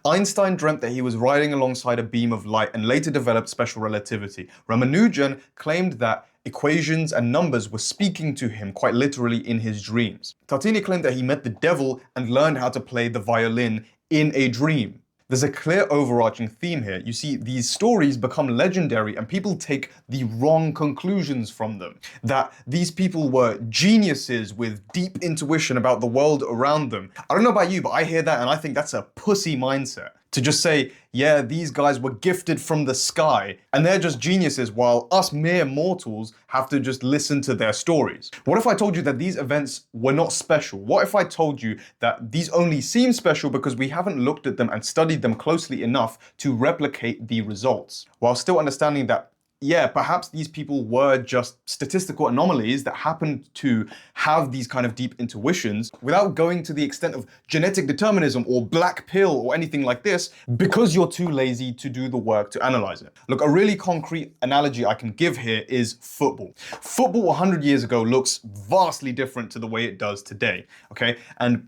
Einstein dreamt that he was riding alongside a beam of light and later developed special relativity. Ramanujan claimed that equations and numbers were speaking to him quite literally in his dreams. Tartini claimed that he met the devil and learned how to play the violin in a dream. There's a clear overarching theme here. You see, these stories become legendary and people take the wrong conclusions from them. That these people were geniuses with deep intuition about the world around them. I don't know about you, but I hear that and I think that's a pussy mindset. To just say, yeah, these guys were gifted from the sky and they're just geniuses while us mere mortals have to just listen to their stories. What if I told you that these events were not special? What if I told you that these only seem special because we haven't looked at them and studied them closely enough to replicate the results? While still understanding that, yeah, perhaps these people were just statistical anomalies that happened to have these kind of deep intuitions without going to the extent of genetic determinism or black pill or anything like this because you're too lazy to do the work to analyze it. Look, a really concrete analogy I can give here is football. Football 100 years ago looks vastly different to the way it does today, okay? And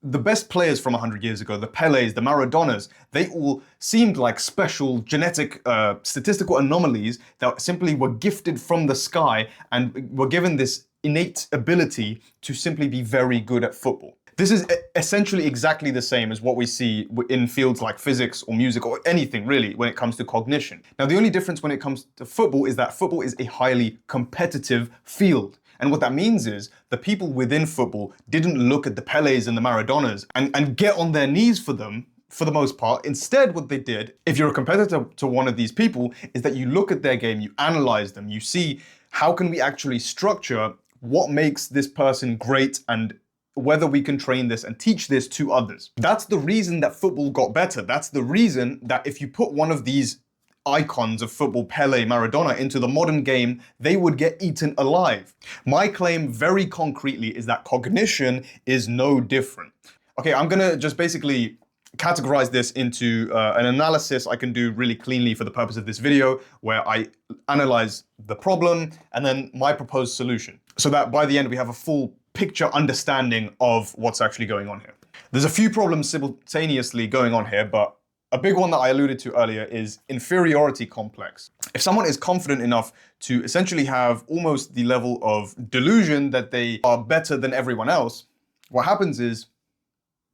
the best players from 100 years ago, the Pelés, the Maradonas, they all seemed like special genetic statistical anomalies that simply were gifted from the sky and were given this innate ability to simply be very good at football. This is essentially exactly the same as what we see in fields like physics or music or anything really when it comes to cognition. Now, the only difference when it comes to football is that football is a highly competitive field. And what that means is the people within football didn't look at the Pelés and the Maradonas and get on their knees for them for the most part. Instead, what they did, if you're a competitor to one of these people, is that you look at their game, you analyze them, you see how can we actually structure what makes this person great and whether we can train this and teach this to others. That's the reason that football got better. That's the reason that if you put one of these icons of football, Pelé, Maradona, into the modern game, they would get eaten alive. My claim very concretely is that cognition is no different. Okay, I'm gonna just basically categorize this into an analysis I can do really cleanly for the purpose of this video, where I analyze the problem and then my proposed solution, so that by the end we have a full picture understanding of what's actually going on here. There's a few problems simultaneously going on here, but a big one that I alluded to earlier is inferiority complex. If someone is confident enough to essentially have almost the level of delusion that they are better than everyone else, what happens is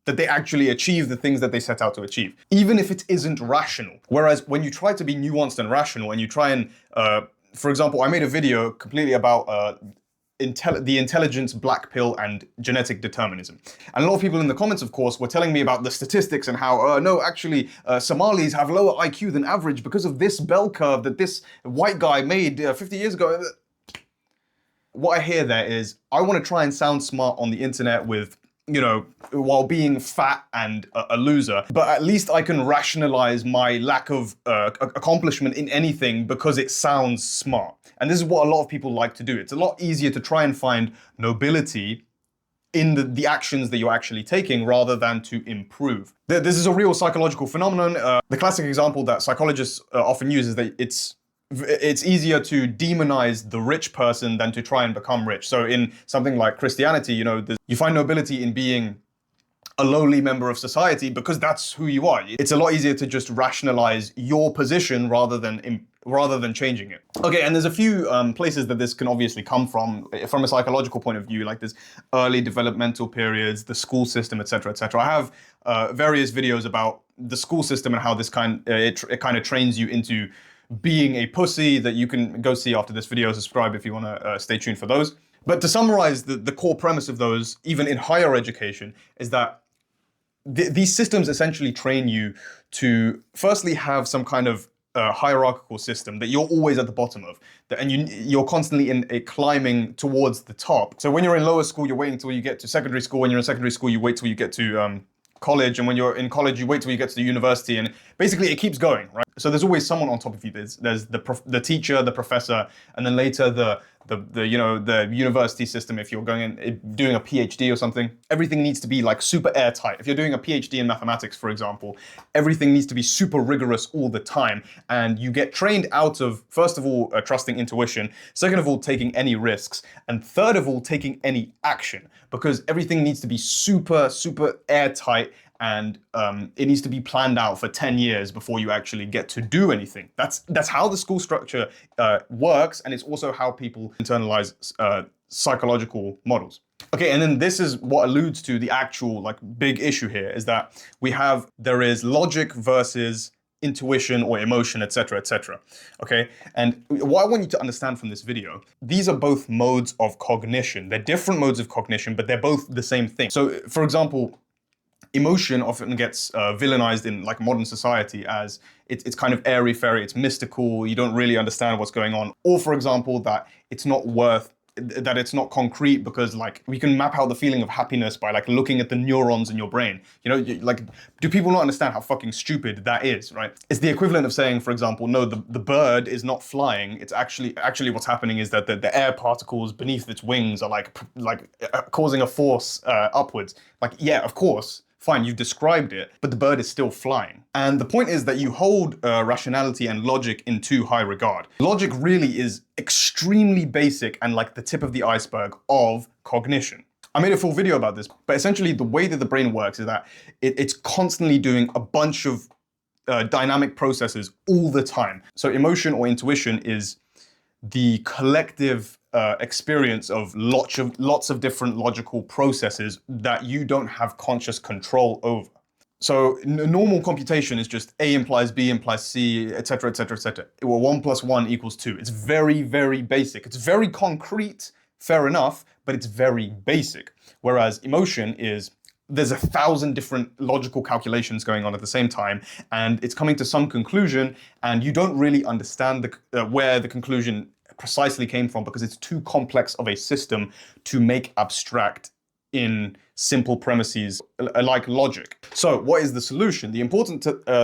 that they actually achieve the things that they set out to achieve, even if it isn't rational. Whereas when you try to be nuanced and rational and you try and, for example, I made a video completely about the intelligence black pill and genetic determinism. And a lot of people in the comments, of course, were telling me about the statistics and how, no, actually, Somalis have lower IQ than average because of this bell curve that this white guy made 50 years ago. What I hear there is, I want to try and sound smart on the internet with, you know, while being fat and a loser, but at least I can rationalize my lack of accomplishment in anything because it sounds smart. And this is what a lot of people like to do. It's a lot easier to try and find nobility in the actions that you're actually taking rather than to improve. This is a real psychological phenomenon. The classic example that psychologists often use is that it's easier to demonize the rich person than to try and become rich. So in something like Christianity, you know, you find nobility in being a lowly member of society because that's who you are. It's a lot easier to just rationalize your position rather than changing it. Okay, and there's a few places that this can obviously come from a psychological point of view, like this early developmental periods, the school system, etc., etc. I have various videos about the school system and how this it kind of trains you into being a pussy that you can go see after this video. Subscribe if you want to stay tuned for those. But to summarize the core premise of those, even in higher education, is that these systems essentially train you to firstly have some kind of hierarchical system that you're always at the bottom of, and you're constantly in a climbing towards the top. So when you're in lower school, you're waiting until you get to secondary school. When you're in secondary school, you wait till you get to college, and when you're in college, you wait till you get to the university, and basically it keeps going, right? So there's always someone on top of you. There's the teacher, the professor, and then later the university system. If you're going in doing a PhD or something, everything needs to be like super airtight. If you're doing a PhD in mathematics, for example, everything needs to be super rigorous all the time, and you get trained out of, first of all, trusting intuition, second of all, taking any risks, and third of all, taking any action, because everything needs to be super airtight and it needs to be planned out for 10 years before you actually get to do anything. That's how the school structure works, and it's also how people internalize psychological models. Okay, and then this is what alludes to the actual like big issue here, is that there is logic versus intuition or emotion, etc., etc. Okay, and what I want you to understand from this video, these are both modes of cognition. They're different modes of cognition, but they're both the same thing. So, for example, emotion often gets villainized in like modern society as it's kind of airy-fairy, it's mystical, you don't really understand what's going on. Or, for example, that it's not concrete because like we can map out the feeling of happiness by like looking at the neurons in your brain. You know, like, do people not understand how fucking stupid that is, right? It's the equivalent of saying, for example, no, the bird is not flying. It's actually what's happening is that the air particles beneath its wings are like causing a force upwards. Like, yeah, of course. Fine, you've described it, but the bird is still flying. And the point is that you hold rationality and logic in too high regard. Logic really is extremely basic and like the tip of the iceberg of cognition. I made a full video about this, but essentially the way that the brain works is that it's constantly doing a bunch of dynamic processes all the time. So emotion or intuition is the collective experience of lots of different logical processes that you don't have conscious control over. So normal computation is just A implies B implies C, etc., etc., etc. Well, 1 + 1 = 2. It's very, very basic. It's very concrete, fair enough, but it's very basic. Whereas emotion is, there's 1,000 different logical calculations going on at the same time, and it's coming to some conclusion, and you don't really understand where the conclusion precisely came from because it's too complex of a system to make abstract in simple premises like logic. So what is the solution? The important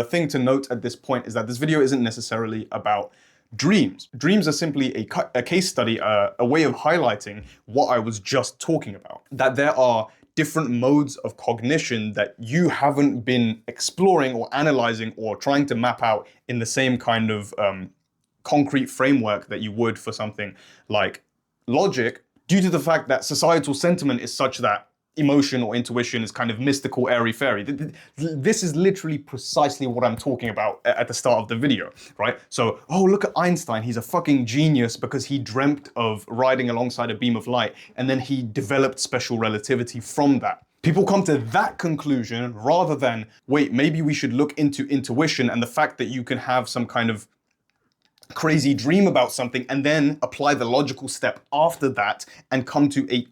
thing to note at this point is that this video isn't necessarily about dreams. Dreams are simply a case study, a way of highlighting what I was just talking about. That there are different modes of cognition that you haven't been exploring or analyzing or trying to map out in the same kind of concrete framework that you would for something like logic, due to the fact that societal sentiment is such that emotion or intuition is kind of mystical, airy-fairy. This is literally precisely what I'm talking about at the start of the video, right? So, oh, look at Einstein. He's a fucking genius because he dreamt of riding alongside a beam of light, and then he developed special relativity from that. People come to that conclusion rather than, wait, maybe we should look into intuition and the fact that you can have some kind of crazy dream about something and then apply the logical step after that and come to a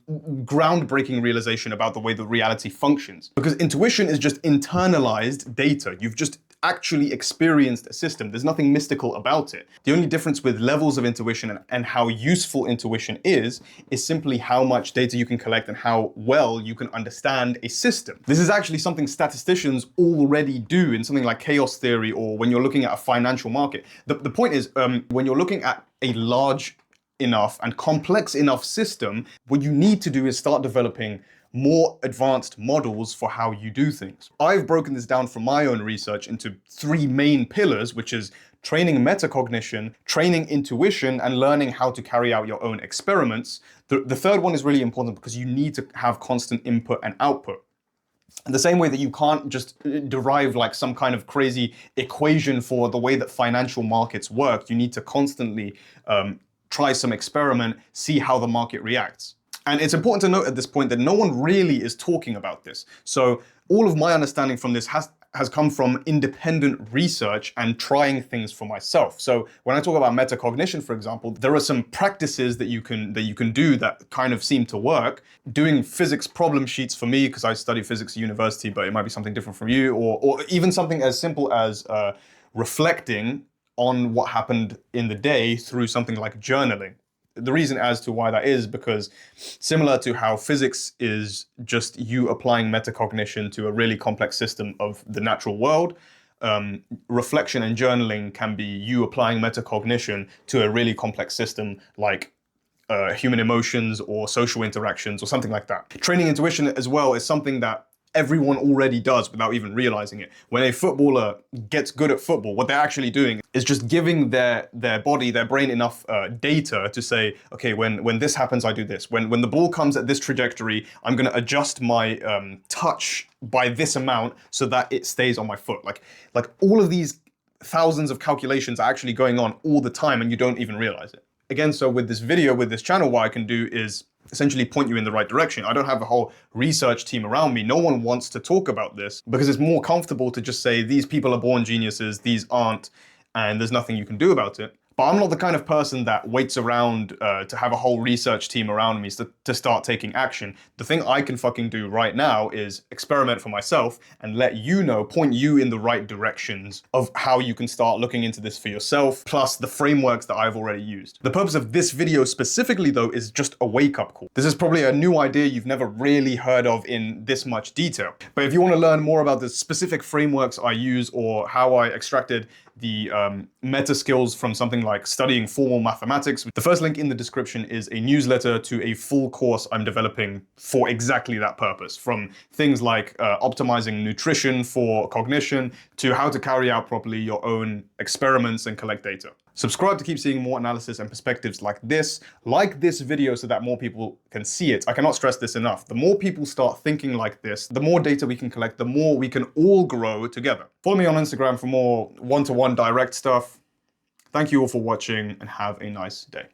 groundbreaking realization about the way that reality functions. Because intuition is just internalized data. You've just actually experienced a system. There's nothing mystical about it. The only difference with levels of intuition and how useful intuition is simply how much data you can collect and how well you can understand a system. This is actually something statisticians already do in something like chaos theory or when you're looking at a financial market. The point is, when you're looking at a large enough and complex enough system, what you need to do is start developing more advanced models for how you do things. I've broken this down from my own research into 3 main pillars, which is training metacognition, training intuition, and learning how to carry out your own experiments. The third one is really important because you need to have constant input and output. In the same way that you can't just derive like some kind of crazy equation for the way that financial markets work, you need to constantly try some experiment, see how the market reacts. And it's important to note at this point that no one really is talking about this. So all of my understanding from this has come from independent research and trying things for myself. So when I talk about metacognition, for example, there are some practices that you can do that kind of seem to work. Doing physics problem sheets for me, because I study physics at university, but it might be something different from you, or even something as simple as reflecting on what happened in the day through something like journaling. The reason as to why that is because similar to how physics is just you applying metacognition to a really complex system of the natural world, reflection and journaling can be you applying metacognition to a really complex system like human emotions or social interactions or something like that. Training intuition as well is something that everyone already does without even realizing it. When a footballer gets good at football, what they're actually doing is just giving their body, their brain enough data to say, okay, when this happens, I do this. When the ball comes at this trajectory, I'm going to adjust my touch by this amount so that it stays on my foot. Like all of these thousands of calculations are actually going on all the time and you don't even realize it. Again, so with this video, with this channel, what I can do is essentially point you in the right direction. I don't have a whole research team around me. No one wants to talk about this because it's more comfortable to just say these people are born geniuses, these aren't, and there's nothing you can do about it. But I'm not the kind of person that waits around to have a whole research team around me to start taking action. The thing I can fucking do right now is experiment for myself and let you know, point you in the right directions of how you can start looking into this for yourself, plus the frameworks that I've already used. The purpose of this video specifically though is just a wake-up call. This is probably a new idea you've never really heard of in this much detail. But if you want to learn more about the specific frameworks I use or how I extracted the meta skills from something like studying formal mathematics, the first link in the description is a newsletter to a full course I'm developing for exactly that purpose, from things like optimizing nutrition for cognition to how to carry out properly your own experiments and collect data. Subscribe to keep seeing more analysis and perspectives like this. Like this video so that more people can see it. I cannot stress this enough. The more people start thinking like this, the more data we can collect, the more we can all grow together. Follow me on Instagram for more one-to-one direct stuff. Thank you all for watching and have a nice day.